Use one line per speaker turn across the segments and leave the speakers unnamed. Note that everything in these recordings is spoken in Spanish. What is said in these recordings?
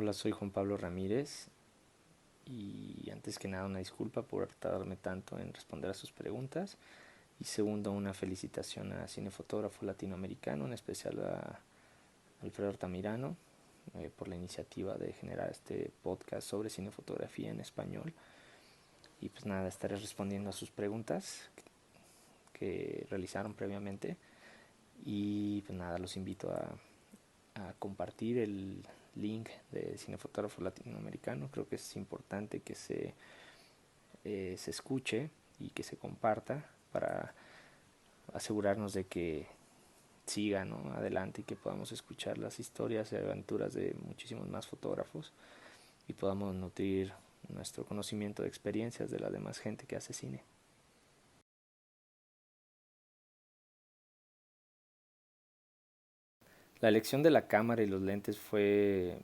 Hola, soy Juan Pablo Ramírez y antes que nada una disculpa por tardarme tanto en responder a sus preguntas y segundo una felicitación a Cinefotógrafo Latinoamericano, en especial a Alfredo Altamirano por la iniciativa de generar este podcast sobre cinefotografía en español. Y pues nada, estaré respondiendo a sus preguntas que realizaron previamente y pues nada, los invito a compartir el link de Cinefotógrafo Latinoamericano. Creo que es importante que se escuche y que se comparta para asegurarnos de que siga, ¿no?, adelante y que podamos escuchar las historias y aventuras de muchísimos más fotógrafos y podamos nutrir nuestro conocimiento de experiencias de la demás gente que hace cine. La elección de la cámara y los lentes fue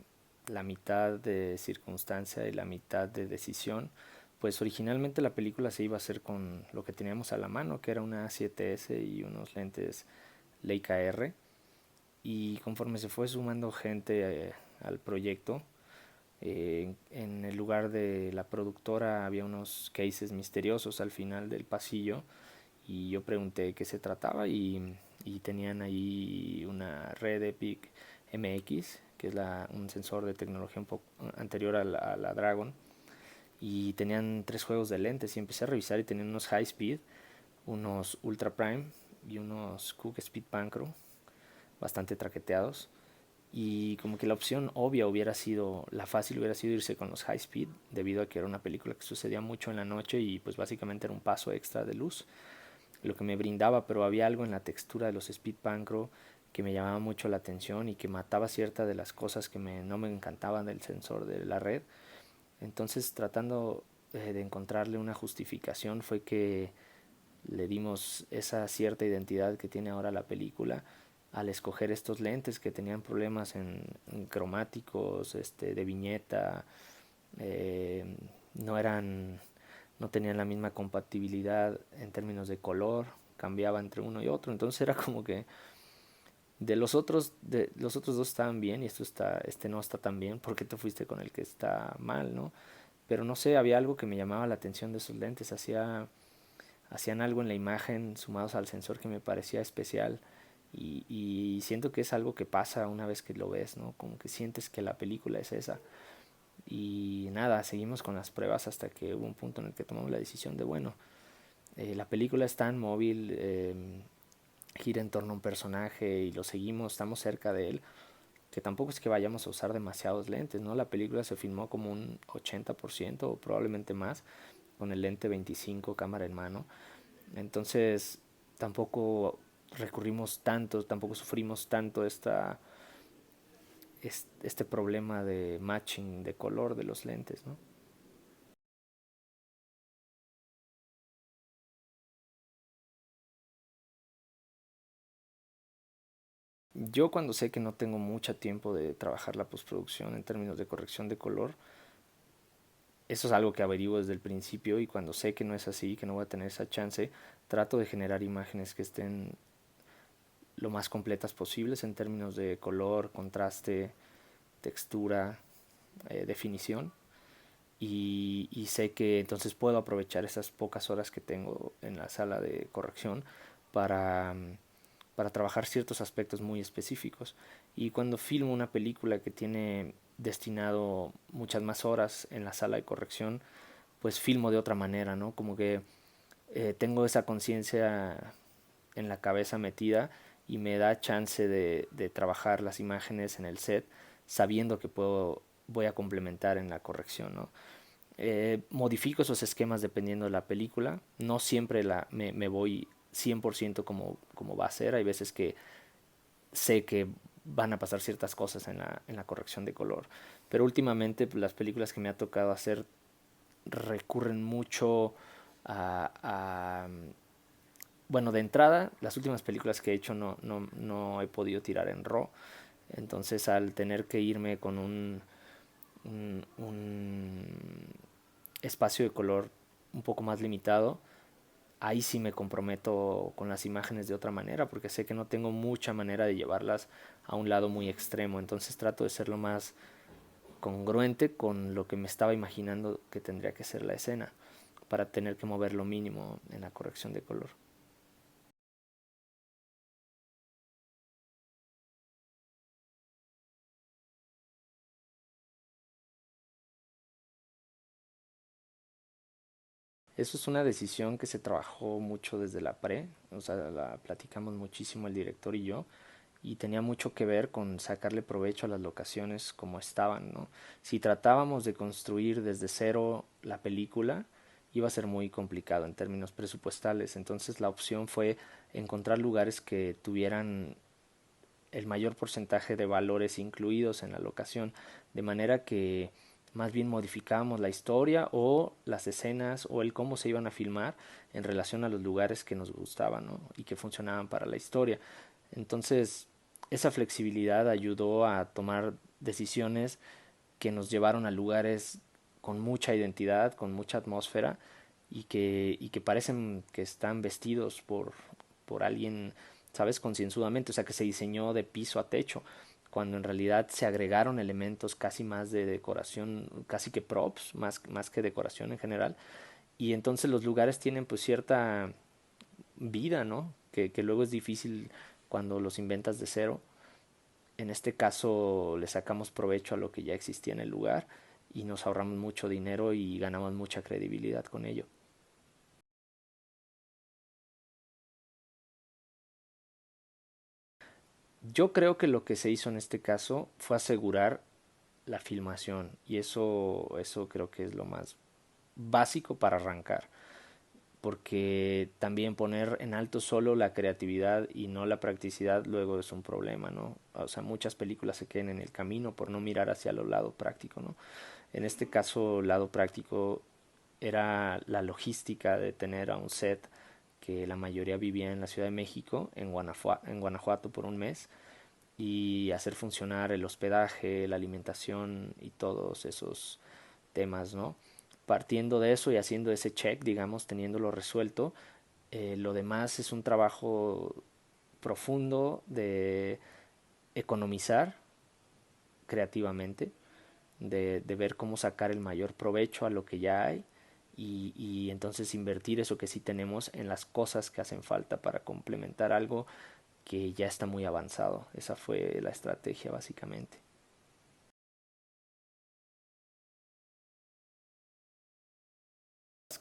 la mitad de circunstancia y la mitad de decisión. Pues originalmente la película se iba a hacer con lo que teníamos a la mano, que era una A7S y unos lentes Leica R. Y conforme se fue sumando gente al proyecto, en el lugar de la productora había unos cases misteriosos al final del pasillo y yo pregunté qué se trataba y tenían ahí una red Epic MX, que es un sensor de tecnología un poco anterior a la Dragon, y tenían tres juegos de lentes y empecé a revisar y tenían unos High Speed, unos Ultra Prime y unos Cook Speed Pancro bastante traqueteados. Y como que la opción obvia hubiera sido, la fácil hubiera sido irse con los high speed, debido a que era una película que sucedía mucho en la noche y pues básicamente era un paso extra de luz, lo que me brindaba, pero había algo en la textura de los speed pancro que me llamaba mucho la atención y que mataba ciertas de las cosas que no me encantaban del sensor de la red. Entonces, tratando de encontrarle una justificación, fue que le dimos esa cierta identidad que tiene ahora la película al escoger estos lentes que tenían problemas en cromáticos, de viñeta, eh, no eran, no tenían la misma compatibilidad en términos de color, cambiaba entre uno y otro, entonces era como que de los otros dos estaban bien y este no está tan bien, ¿por qué te fuiste con el que está mal, no? Pero no sé, había algo que me llamaba la atención de esos lentes, hacían algo en la imagen sumados al sensor que me parecía especial y siento que es algo que pasa una vez que lo ves, ¿no? Como que sientes que la película es esa. Y nada, seguimos con las pruebas hasta que hubo un punto en el que tomamos la decisión de, bueno, la película es tan móvil, gira en torno a un personaje y lo seguimos, estamos cerca de él, que tampoco es que vayamos a usar demasiados lentes, ¿no? La película se filmó como un 80% o probablemente más con el lente 25 cámara en mano. Entonces tampoco recurrimos tanto, tampoco sufrimos tanto este problema de matching de color de los lentes, ¿no? Yo cuando sé que no tengo mucho tiempo de trabajar la postproducción en términos de corrección de color, eso es algo que averiguo desde el principio y cuando sé que no es así, que no voy a tener esa chance, trato de generar imágenes que estén lo más completas posibles en términos de color, contraste, textura, definición. Y sé que entonces puedo aprovechar esas pocas horas que tengo en la sala de corrección para trabajar ciertos aspectos muy específicos. Y cuando filmo una película que tiene destinado muchas más horas en la sala de corrección, pues filmo de otra manera, ¿no? Como que tengo esa conciencia en la cabeza metida y me da chance de trabajar las imágenes en el set sabiendo que voy a complementar en la corrección, ¿no? Modifico esos esquemas dependiendo de la película. No siempre me voy 100% como va a ser. Hay veces que sé que van a pasar ciertas cosas en la corrección de color. Pero últimamente las películas que me ha tocado hacer recurren mucho a bueno, de entrada, las últimas películas que he hecho no he podido tirar en RAW. Entonces, al tener que irme con un espacio de color un poco más limitado, ahí sí me comprometo con las imágenes de otra manera, porque sé que no tengo mucha manera de llevarlas a un lado muy extremo. Entonces trato de ser lo más congruente con lo que me estaba imaginando que tendría que ser la escena, para tener que mover lo mínimo en la corrección de color. Eso es una decisión que se trabajó mucho desde la pre, o sea, la platicamos muchísimo el director y yo, y tenía mucho que ver con sacarle provecho a las locaciones como estaban, ¿no? Si tratábamos de construir desde cero la película, iba a ser muy complicado en términos presupuestales, entonces la opción fue encontrar lugares que tuvieran el mayor porcentaje de valores incluidos en la locación, de manera que más bien modificábamos la historia o las escenas o el cómo se iban a filmar en relación a los lugares que nos gustaban, ¿no? Y que funcionaban para la historia. Entonces, esa flexibilidad ayudó a tomar decisiones que nos llevaron a lugares con mucha identidad, con mucha atmósfera y que parecen que están vestidos por alguien, ¿sabes? Concienzudamente, o sea, que se diseñó de piso a techo, cuando en realidad se agregaron elementos casi más de decoración, casi que props, más que decoración en general, y entonces los lugares tienen pues cierta vida, ¿no? Que luego es difícil cuando los inventas de cero. En este caso le sacamos provecho a lo que ya existía en el lugar y nos ahorramos mucho dinero y ganamos mucha credibilidad con ello. Yo creo que lo que se hizo en este caso fue asegurar la filmación y eso creo que es lo más básico para arrancar, porque también poner en alto solo la creatividad y no la practicidad luego es un problema, ¿no? O sea, muchas películas se quedan en el camino por no mirar hacia el lado práctico, ¿no? En este caso, el lado práctico era la logística de tener a un set que la mayoría vivía en la Ciudad de México, en Guanajuato por un mes, y hacer funcionar el hospedaje, la alimentación y todos esos temas, ¿no? Partiendo de eso y haciendo ese check, digamos, teniéndolo resuelto, lo demás es un trabajo profundo de economizar creativamente, de ver cómo sacar el mayor provecho a lo que ya hay y entonces invertir eso que sí tenemos en las cosas que hacen falta para complementar algo que ya está muy avanzado. Esa fue la estrategia básicamente.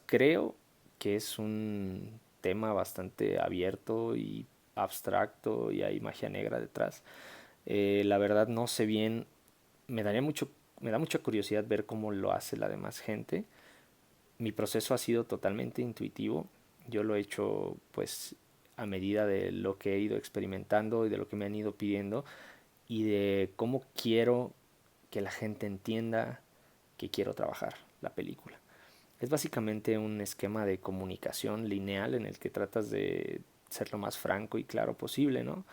Creo que es un tema bastante abierto y abstracto y hay magia negra detrás. La verdad no sé bien, me daría mucho, me da mucha curiosidad ver cómo lo hace la demás gente. Mi proceso ha sido totalmente intuitivo. Yo lo he hecho pues a medida de lo que he ido experimentando y de lo que me han ido pidiendo y de cómo quiero que la gente entienda que quiero trabajar la película. Es básicamente un esquema de comunicación lineal en el que tratas de ser lo más franco y claro posible, ¿no?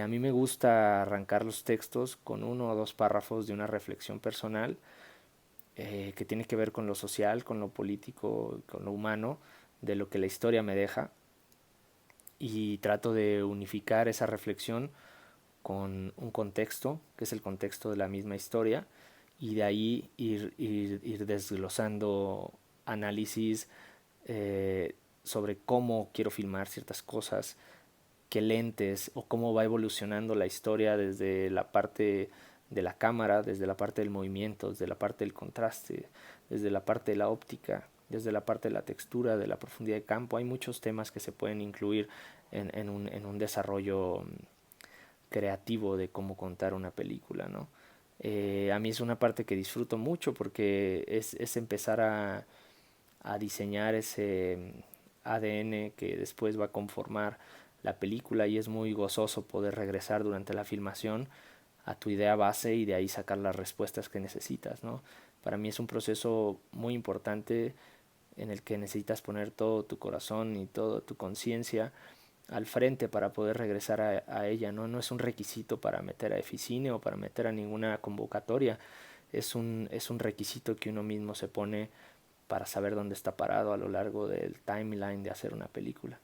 A mí me gusta arrancar los textos con uno o dos párrafos de una reflexión personal que tiene que ver con lo social, con lo político, con lo humano, de lo que la historia me deja y trato de unificar esa reflexión con un contexto, que es el contexto de la misma historia, y de ahí ir desglosando análisis sobre cómo quiero filmar ciertas cosas, qué lentes o cómo va evolucionando la historia desde la parte de la cámara, desde la parte del movimiento, desde la parte del contraste, desde la parte de la óptica, desde la parte de la textura, de la profundidad de campo. Hay muchos temas que se pueden incluir en un desarrollo creativo de cómo contar una película, ¿no? A mí es una parte que disfruto mucho porque es empezar a diseñar ese ADN que después va a conformar la película y es muy gozoso poder regresar durante la filmación a tu idea base y de ahí sacar las respuestas que necesitas, ¿no? Para mí es un proceso muy importante en el que necesitas poner todo tu corazón y toda tu conciencia al frente para poder regresar a ella, ¿no? No es un requisito para meter a Eficine o para meter a ninguna convocatoria, es un requisito que uno mismo se pone para saber dónde está parado a lo largo del timeline de hacer una película.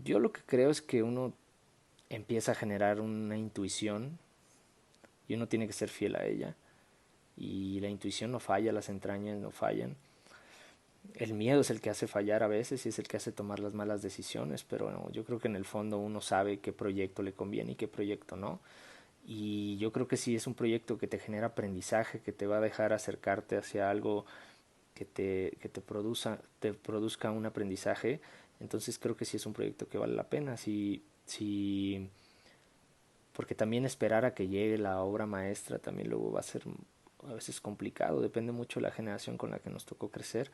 Yo lo que creo es que uno empieza a generar una intuición y uno tiene que ser fiel a ella. Y la intuición no falla, las entrañas no fallan. El miedo es el que hace fallar a veces y es el que hace tomar las malas decisiones, pero no, yo creo que en el fondo uno sabe qué proyecto le conviene y qué proyecto no. Y yo creo que si es un proyecto que te genera aprendizaje, que te va a dejar acercarte hacia algo te produzca un aprendizaje, entonces creo que sí es un proyecto que vale la pena. Porque también esperar a que llegue la obra maestra también luego va a ser a veces complicado, depende mucho de la generación con la que nos tocó crecer,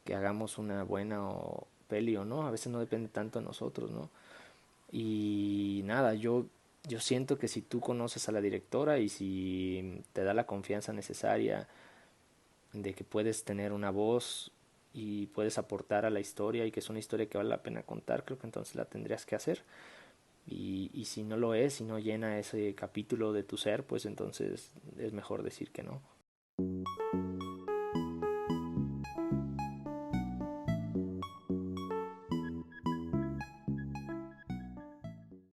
que hagamos una buena peli o no, a veces no depende tanto de nosotros, ¿no? Y nada, yo siento que si tú conoces a la directora y si te da la confianza necesaria de que puedes tener una voz y puedes aportar a la historia y que es una historia que vale la pena contar, creo que entonces la tendrías que hacer. Y si no lo es, si no llena ese capítulo de tu ser, pues entonces es mejor decir que no.